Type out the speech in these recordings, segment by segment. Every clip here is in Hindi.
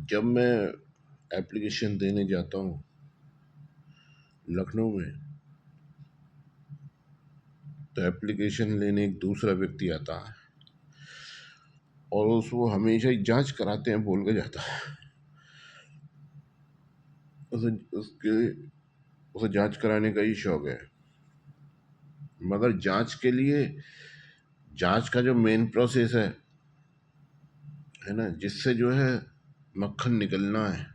जब मैं एप्लीकेशन देने जाता हूँ लखनऊ में, तो एप्लीकेशन लेने एक दूसरा व्यक्ति आता है और उसको हमेशा ही जांच कराते हैं बोल के जाता है। उसे उसके उसे जांच कराने का ही शौक है, मगर जांच के लिए जांच का जो मेन प्रोसेस है ना, जिससे जो है मक्खन निकलना है,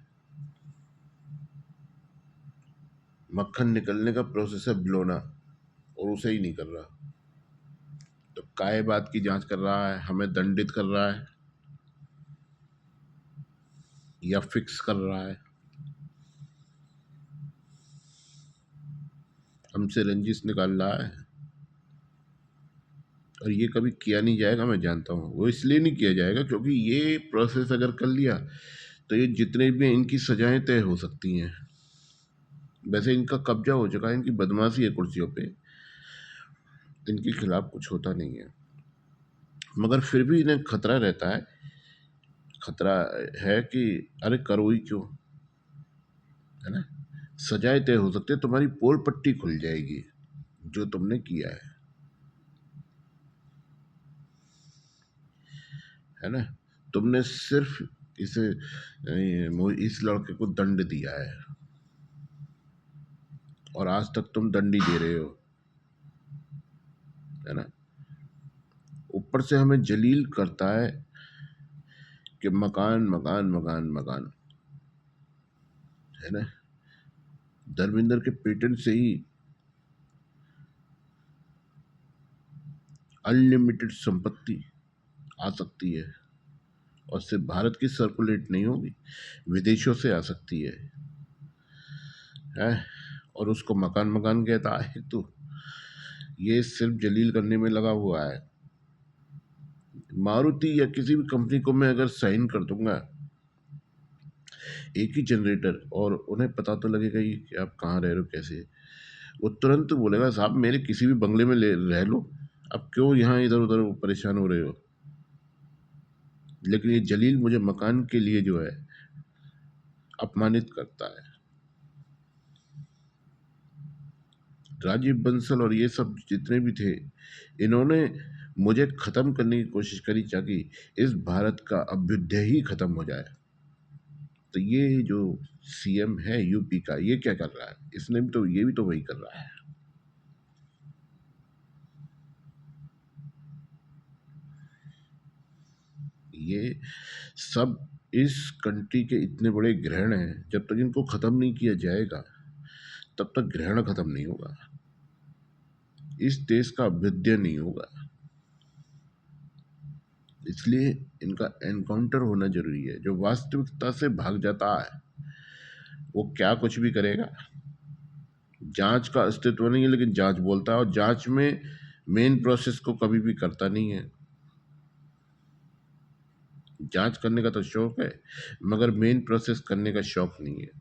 मक्खन निकलने का प्रोसेस है बिलोना, और उसे ही नहीं कर रहा। तो काय बात की जांच कर रहा है, हमें दंडित कर रहा है या फिक्स कर रहा है, हमसे रंजिश निकाल रहा है। और ये कभी किया नहीं जाएगा, मैं जानता हूँ। वो इसलिए नहीं किया जाएगा क्योंकि ये प्रोसेस अगर कर लिया तो ये जितने भी हैं, इनकी सजाएं तय हो सकती हैं। वैसे इनका कब्जा हो चुका है, इनकी बदमाशी है कुर्सियों पे, इनके खिलाफ कुछ होता नहीं है, मगर फिर भी इन्हें खतरा रहता है। खतरा है कि अरे करो ही क्यों, है ना। सजाएं तय हो सकती है, तुम्हारी पोल पट्टी खुल जाएगी जो तुमने किया है ना। तुमने सिर्फ इसे इस लड़के को दंड दिया है और आज तक तुम दंड ही दे रहे हो, है ना। ऊपर से हमें जलील करता है कि मकान मकान मकान मकान, है ना। धर्मेंद्र के पेटेंट से ही अनलिमिटेड संपत्ति आ सकती है, और सिर्फ भारत की सर्कुलेट नहीं होगी, विदेशों से आ सकती है। और उसको मकान मकान कहता है, तो ये सिर्फ जलील करने में लगा हुआ है। मारुति या किसी भी कंपनी को मैं अगर साइन कर दूंगा एक ही जनरेटर, और उन्हें पता तो लगेगा ही कि आप कहाँ रह रहे हो, कैसे, वो तुरंत बोलेगा साहब मेरे किसी भी बंगले में ले रह लो, अब क्यों यहाँ इधर उधर परेशान हो रहे हो। लेकिन ये जलील मुझे मकान के लिए जो है अपमानित करता है। राजीव बंसल और ये सब जितने भी थे, इन्होंने मुझे खत्म करने की कोशिश करी ताकि इस भारत का अभ्युदय ही खत्म हो जाए। तो ये जो सीएम है यूपी का, ये क्या कर रहा है, इसने भी तो, ये भी तो वही कर रहा है। ये सब इस कंट्री के इतने बड़े ग्रहण हैं, जब तक इनको खत्म नहीं किया जाएगा तब तक ग्रहण खत्म नहीं होगा, इस देश का अभ्युदय नहीं होगा। इसलिए इनका एनकाउंटर होना जरूरी है। जो वास्तविकता से भाग जाता है वो क्या कुछ भी करेगा। जांच का अस्तित्व नहीं है, लेकिन जांच बोलता है, और जांच में मेन प्रोसेस को कभी भी करता नहीं है। जांच करने का तो शौक है, मगर मेन प्रोसेस करने का शौक नहीं है।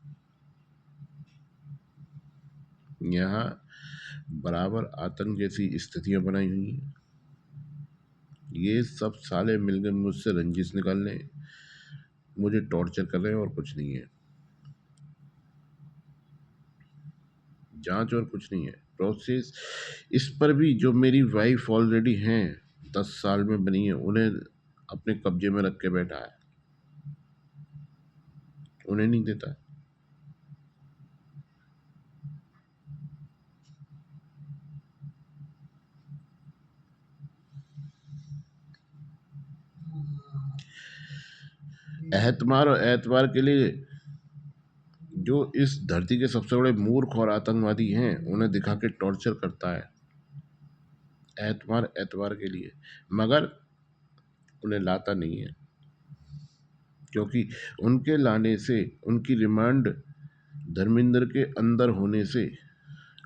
यहाँ बराबर आतंक जैसी स्थितियां बनाई हुई हैं। ये सब साले मिलकर मुझसे रंजिश निकालने, मुझे टॉर्चर कर रहे हैं, और कुछ नहीं है। जांच और कुछ नहीं है, प्रोसेस। इस पर भी जो मेरी वाइफ ऑलरेडी हैं, 10 साल में बनी है, उन्हें अपने कब्जे में रख के बैठा है, उन्हें नहीं देता। एहतमार और एतवार के लिए जो इस धरती के सबसे बड़े मूर्ख और आतंकवादी हैं, उन्हें दिखा के टॉर्चर करता है एतवार एतवार के लिए, मगर उन्हें लाता नहीं है, क्योंकि उनके लाने से, उनकी रिमांड धर्मेंद्र के अंदर होने से,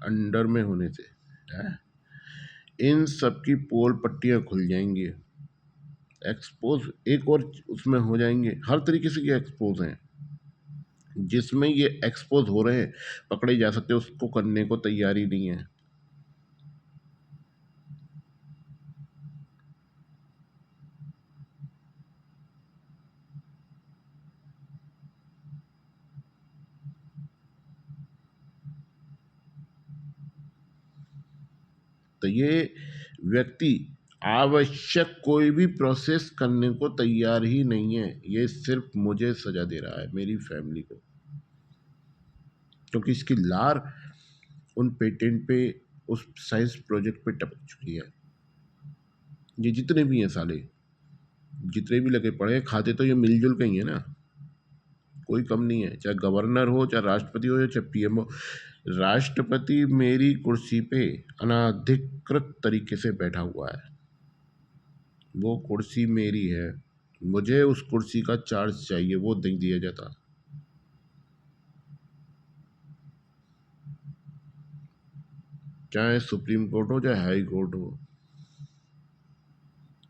अंडर में होने से, है, इन सब की पोल पट्टियां खुल जाएंगी, एक्सपोज एक और उसमें हो जाएंगे, हर तरीके से ये एक्सपोज हैं। जिसमें ये एक्सपोज हो रहे हैं, पकड़े जा सकते हैं, उसको करने को तैयारी नहीं है। तो ये व्यक्ति आवश्यक कोई भी प्रोसेस करने को तैयार ही नहीं है। ये सिर्फ मुझे सजा दे रहा है, मेरी फैमिली को, क्योंकि इसकी लार उन पेटेंट पे, उस साइंस प्रोजेक्ट पे टपक चुकी है। ये जितने भी हैं साले, जितने भी लगे पड़े हैं, खाते तो ये मिलजुल के ही है ना, कोई कम नहीं है। चाहे गवर्नर हो, चाहे राष्ट्रपति हो, चाहे पीएम हो। राष्ट्रपति मेरी कुर्सी पे अनाधिकृत तरीके से बैठा हुआ है। वो कुर्सी मेरी है, मुझे उस कुर्सी का चार्ज चाहिए, वो नहीं दिया जाता। चाहे सुप्रीम कोर्ट हो, चाहे हाई कोर्ट हो,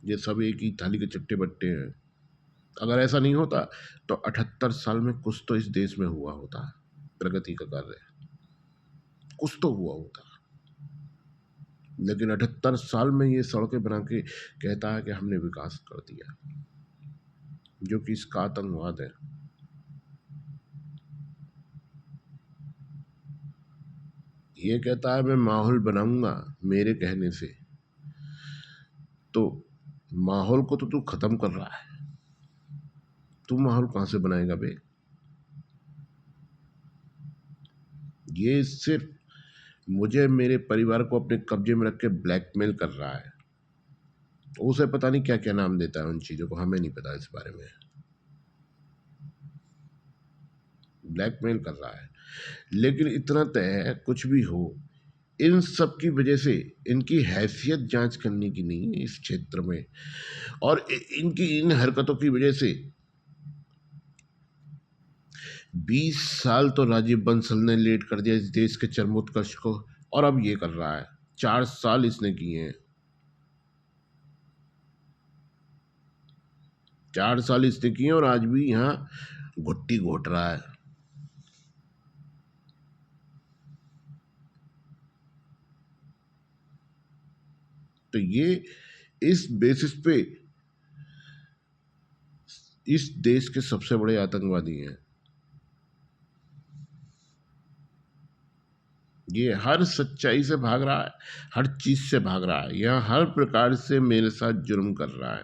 ये सब एक ही थाली के चट्टे बट्टे हैं। अगर ऐसा नहीं होता तो 78 साल में कुछ तो इस देश में हुआ होता, प्रगति का कार्य कुछ तो हुआ होता। लेकिन 78 साल में ये सड़कें बना के कहता है कि हमने विकास कर दिया, जो कि इसका आतंकवाद है। ये कहता है मैं माहौल बनाऊंगा मेरे कहने से, तो माहौल को तो तू खत्म कर रहा है। तू माहौल कहां से बनाएगा बे? ये सिर्फ मुझे, मेरे परिवार को अपने कब्जे में रख के ब्लैकमेल कर रहा है। उसे पता नहीं क्या क्या नाम देता है उन चीजों को, हमें नहीं पता इस बारे में। ब्लैकमेल कर रहा है। लेकिन इतना तय है, कुछ भी हो, इन सब की वजह से इनकी हैसियत जांच करने की नहीं है इस क्षेत्र में, और इनकी इन हरकतों की वजह से 20 साल तो राजीव बंसल ने लेट कर दिया इस देश के चरमोत्कर्ष को, और अब ये कर रहा है। 4 साल इसने किए हैं, 4 साल इसने किए, और आज भी यहाँ घुट्टी घोट रहा है। तो ये इस बेसिस पे इस देश के सबसे बड़े आतंकवादी हैं। ये हर सच्चाई से भाग रहा है, हर चीज से भाग रहा है, यह हर प्रकार से मेरे साथ जुर्म कर रहा है।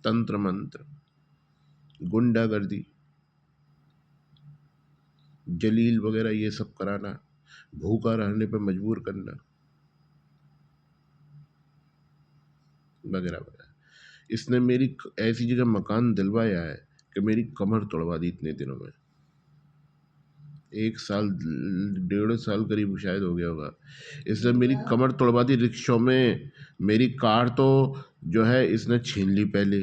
तंत्र मंत्र, गुंडागर्दी, जलील वगैरह ये सब कराना, भूखा रहने पर मजबूर करना, वगैरह वगैरह। इसने मेरी ऐसी जगह मकान दिलवाया है कि मेरी कमर तोड़वा दी इतने दिनों में। 1 साल, 1.5 साल करीब शायद हो गया होगा। इसने मेरी कमर तोड़वा दी रिक्शों में। मेरी कार तो जो है इसने छीन ली पहले,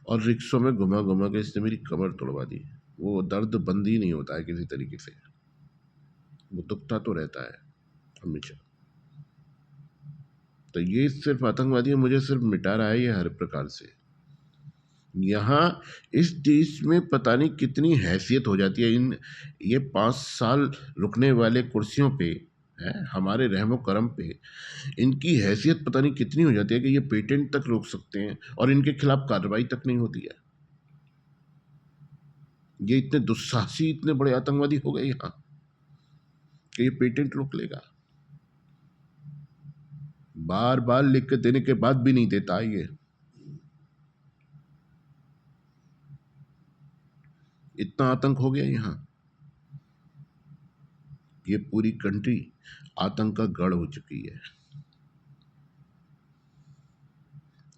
और रिक्शों में घुमा घुमा के इसने मेरी कमर तोड़वा दी। वो दर्द बंद ही नहीं होता है किसी तरीके से, वो दुखता तो रहता है हमेशा। तो ये सिर्फ आतंकवादी मुझे सिर्फ मिटा रहा है ये हर प्रकार से। यहाँ इस देश में पता नहीं कितनी हैसियत हो जाती है इन, ये 5 साल रुकने वाले कुर्सियों पे है, हमारे रहमो करम पे इनकी हैसियत पता नहीं कितनी हो जाती है कि ये पेटेंट तक रोक सकते हैं और इनके खिलाफ कार्रवाई तक नहीं होती है। ये इतने दुस्साहसी, इतने बड़े आतंकवादी हो गए यहाँ कि ये पेटेंट रोक लेगा। बार बार लिख के देने के बाद भी नहीं देता ये। इतना आतंक हो गया यहाँ, ये पूरी कंट्री आतंक का गढ़ हो चुकी है।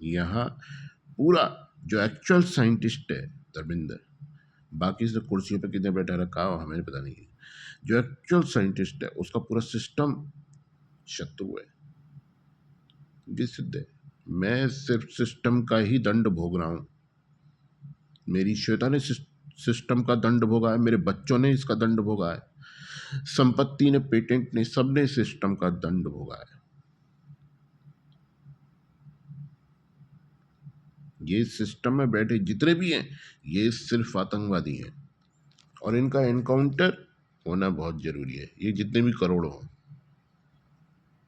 यहाँ पूरा जो एक्चुअल साइंटिस्ट है धर्मेंद्र, बाकी से कुर्सियों पे कितने बैठा रखा हो हमें पता नहीं है, जो एक्चुअल साइंटिस्ट है उसका पूरा सिस्टम शत्रु है, ये सिद्ध है। मैं सिर्फ सिस्टम का ही दंड भोग रहा हूँ। मेरी श्वेता ने सिस्टम का दंड भोगा है, मेरे बच्चों ने इसका दंड भोगा है, संपत्ति ने, पेटेंट ने, सबने सिस्टम का दंड भोगा है। ये सिस्टम में बैठे जितने भी हैं ये सिर्फ आतंकवादी हैं, और इनका एनकाउंटर होना बहुत जरूरी है, ये जितने भी करोड़ हों।